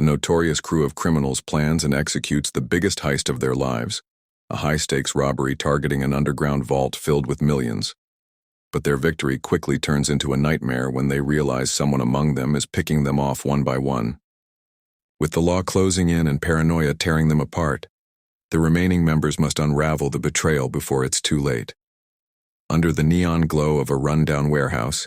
A notorious crew of criminals plans and executes the biggest heist of their lives, a high-stakes robbery targeting an underground vault filled with millions. But their victory quickly turns into a nightmare when they realize someone among them is picking them off one by one. With the law closing in and paranoia tearing them apart, the remaining members must unravel the betrayal before it's too late. Under the neon glow of a rundown warehouse,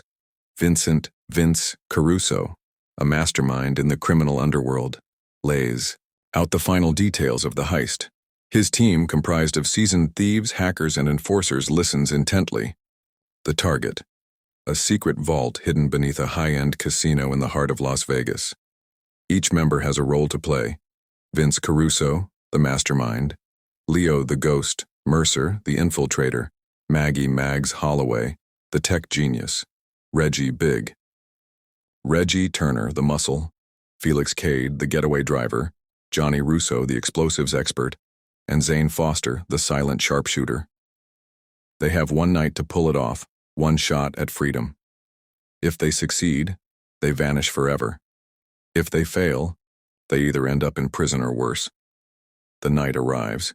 Vince Caruso, a mastermind in the criminal underworld, lays out the final details of the heist. His team, comprised of seasoned thieves, hackers, and enforcers, listens intently. The target: a secret vault hidden beneath a high-end casino in the heart of Las Vegas. Each member has a role to play. Vince Caruso, the mastermind; Leo the Ghost; Mercer, the infiltrator; Maggie Mags Holloway, the tech genius; Reggie Turner, the muscle; Felix Cade, the getaway driver; Johnny Russo, the explosives expert; and Zane Foster, the silent sharpshooter. They have one night to pull it off, one shot at freedom. If they succeed, they vanish forever. If they fail, they either end up in prison or worse. The night arrives.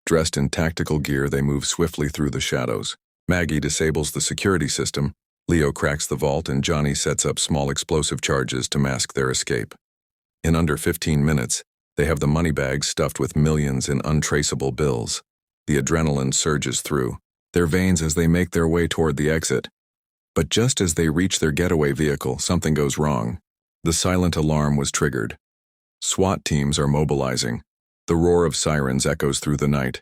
Dressed in tactical gear, they move swiftly through the shadows. Maggie disables the security system, Leo cracks the vault, and Johnny sets up small explosive charges to mask their escape. In under 15 minutes, they have the money bags stuffed with millions in untraceable bills. The adrenaline surges through their veins as they make their way toward the exit. But just as they reach their getaway vehicle, something goes wrong. The silent alarm was triggered. SWAT teams are mobilizing. The roar of sirens echoes through the night.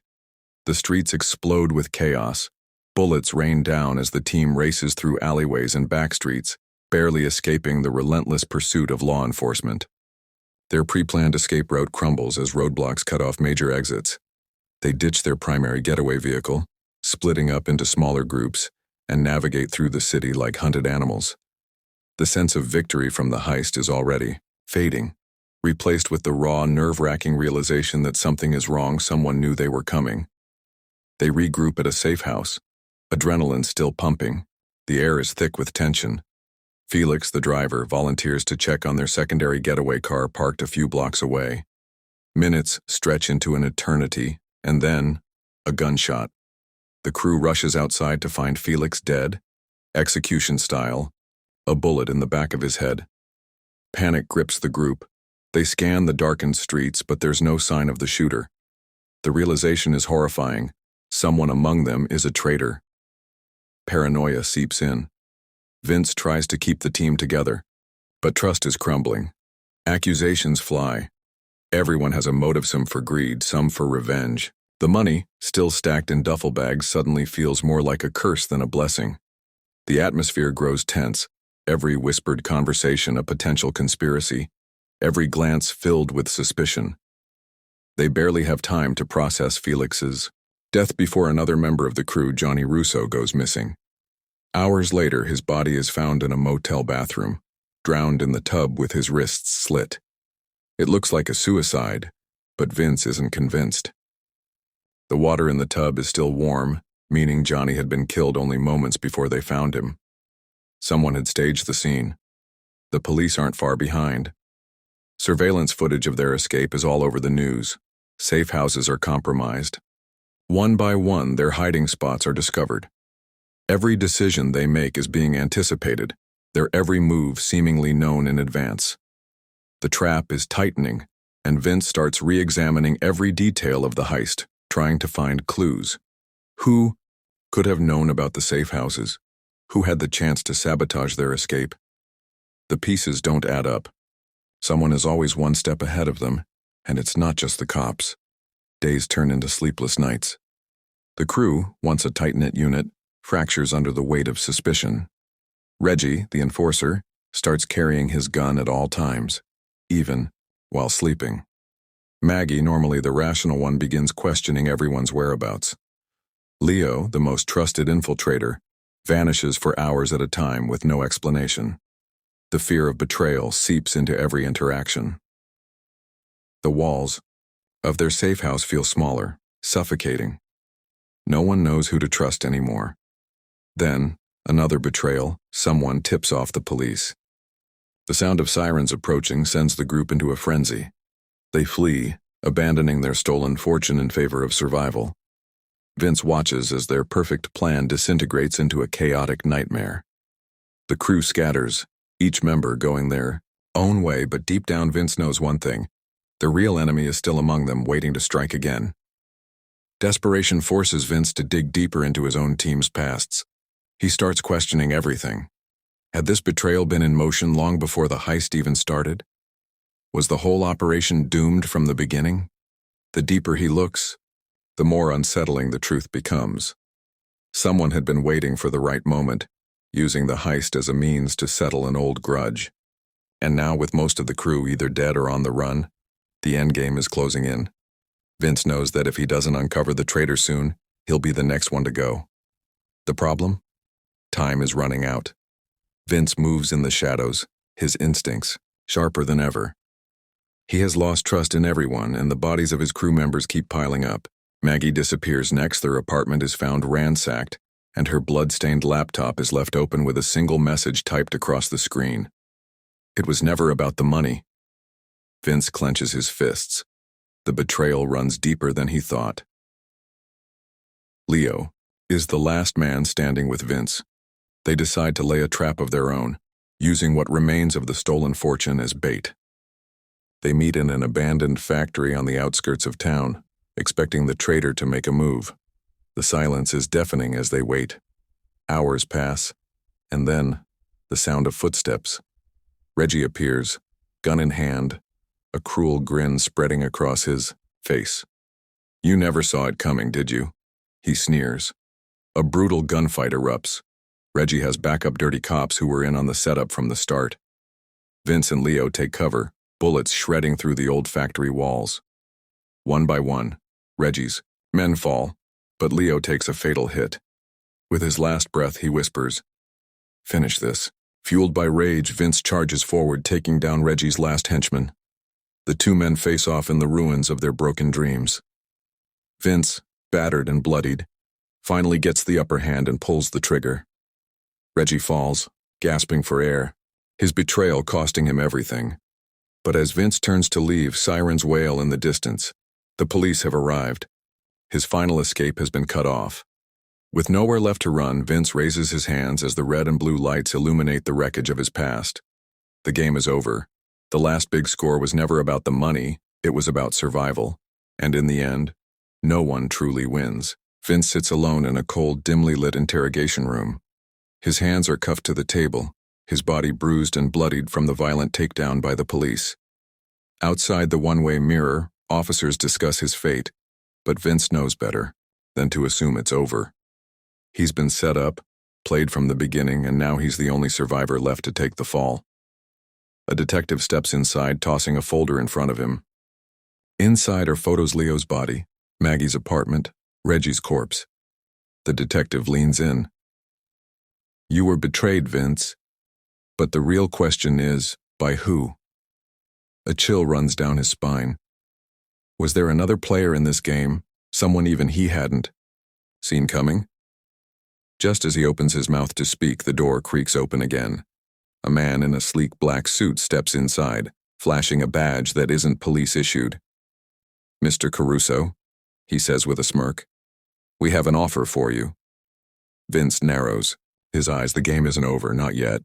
The streets explode with chaos. Bullets rain down as the team races through alleyways and back streets, barely escaping the relentless pursuit of law enforcement. Their pre-planned escape route crumbles as roadblocks cut off major exits. They ditch their primary getaway vehicle, splitting up into smaller groups, and navigate through the city like hunted animals. The sense of victory from the heist is already fading, replaced with the raw, nerve-wracking realization that something is wrong. Someone knew they were coming. They regroup at a safe house, adrenaline still pumping. The air is thick with tension. Felix, the driver, volunteers to check on their secondary getaway car parked a few blocks away. Minutes stretch into an eternity, and then, a gunshot. The crew rushes outside to find Felix dead, execution style, a bullet in the back of his head. Panic grips the group. They scan the darkened streets, but there's no sign of the shooter. The realization is horrifying. Someone among them is a traitor. Paranoia seeps in. Vince tries to keep the team together, but trust is crumbling. Accusations fly. Everyone has a motive, some for greed, some for revenge. The money, still stacked in duffel bags, suddenly feels more like a curse than a blessing. The atmosphere grows tense, every whispered conversation a potential conspiracy, every glance filled with suspicion. They barely have time to process Felix's death before another member of the crew, Johnny Russo, goes missing. Hours later, his body is found in a motel bathroom, drowned in the tub with his wrists slit. It looks like a suicide, but Vince isn't convinced. The water in the tub is still warm, meaning Johnny had been killed only moments before they found him. Someone had staged the scene. The police aren't far behind. Surveillance footage of their escape is all over the news. Safe houses are compromised. One by one, their hiding spots are discovered. Every decision they make is being anticipated, their every move seemingly known in advance. The trap is tightening, and Vince starts re-examining every detail of the heist, trying to find clues. Who could have known about the safe houses? Who had the chance to sabotage their escape? The pieces don't add up. Someone is always one step ahead of them, and it's not just the cops. Days turn into sleepless nights. The crew, once a tight-knit unit, fractures under the weight of suspicion. Reggie, the enforcer, starts carrying his gun at all times, even while sleeping. Maggie, normally the rational one, begins questioning everyone's whereabouts. Leo, the most trusted infiltrator, vanishes for hours at a time with no explanation. The fear of betrayal seeps into every interaction. The walls of their safe house feel smaller, suffocating. No one knows who to trust anymore. Then, another betrayal. Someone tips off the police. The sound of sirens approaching sends the group into a frenzy. They flee, abandoning their stolen fortune in favor of survival. Vince watches as their perfect plan disintegrates into a chaotic nightmare. The crew scatters, each member going their own way, but deep down Vince knows one thing: the real enemy is still among them, waiting to strike again. Desperation forces Vince to dig deeper into his own team's pasts. He starts questioning everything. Had this betrayal been in motion long before the heist even started? Was the whole operation doomed from the beginning? The deeper he looks, the more unsettling the truth becomes. Someone had been waiting for the right moment, using the heist as a means to settle an old grudge. And now, with most of the crew either dead or on the run, the endgame is closing in. Vince knows that if he doesn't uncover the traitor soon, he'll be the next one to go. The problem? Time is running out. Vince moves in the shadows, his instincts sharper than ever. He has lost trust in everyone, and the bodies of his crew members keep piling up. Maggie disappears next. Their apartment is found ransacked, and her blood-stained laptop is left open with a single message typed across the screen. It was never about the money. Vince clenches his fists. The betrayal runs deeper than he thought. Leo is the last man standing with Vince. They decide to lay a trap of their own, using what remains of the stolen fortune as bait. They meet in an abandoned factory on the outskirts of town, expecting the traitor to make a move. The silence is deafening as they wait. Hours pass, and then the sound of footsteps. Reggie appears, gun in hand, a cruel grin spreading across his face. "You never saw it coming, did you?" he sneers. A brutal gunfight erupts. Reggie has backup dirty cops who were in on the setup from the start. Vince and Leo take cover, bullets shredding through the old factory walls. One by one, Reggie's men fall, but Leo takes a fatal hit. With his last breath, he whispers, "Finish this." Fueled by rage, Vince charges forward, taking down Reggie's last henchman. The two men face off in the ruins of their broken dreams. Vince, battered and bloodied, finally gets the upper hand and pulls the trigger. Reggie falls, gasping for air, his betrayal costing him everything. But as Vince turns to leave, sirens wail in the distance. The police have arrived. His final escape has been cut off. With nowhere left to run, Vince raises his hands as the red and blue lights illuminate the wreckage of his past. The game is over. The last big score was never about the money, it was about survival. And in the end, no one truly wins. Vince sits alone in a cold, dimly lit interrogation room. His hands are cuffed to the table, his body bruised and bloodied from the violent takedown by the police. Outside the one-way mirror, officers discuss his fate, but Vince knows better than to assume it's over. He's been set up, played from the beginning, and now he's the only survivor left to take the fall. A detective steps inside, tossing a folder in front of him. Inside are photos: Leo's body, Maggie's apartment, Reggie's corpse. The detective leans in. "You were betrayed, Vince. But the real question is, by who?" A chill runs down his spine. Was there another player in this game, someone even he hadn't seen coming? Just as he opens his mouth to speak, the door creaks open again. A man in a sleek black suit steps inside, flashing a badge that isn't police-issued. "Mr. Caruso," he says with a smirk, "we have an offer for you." Vince narrows his eyes. The game isn't over, not yet.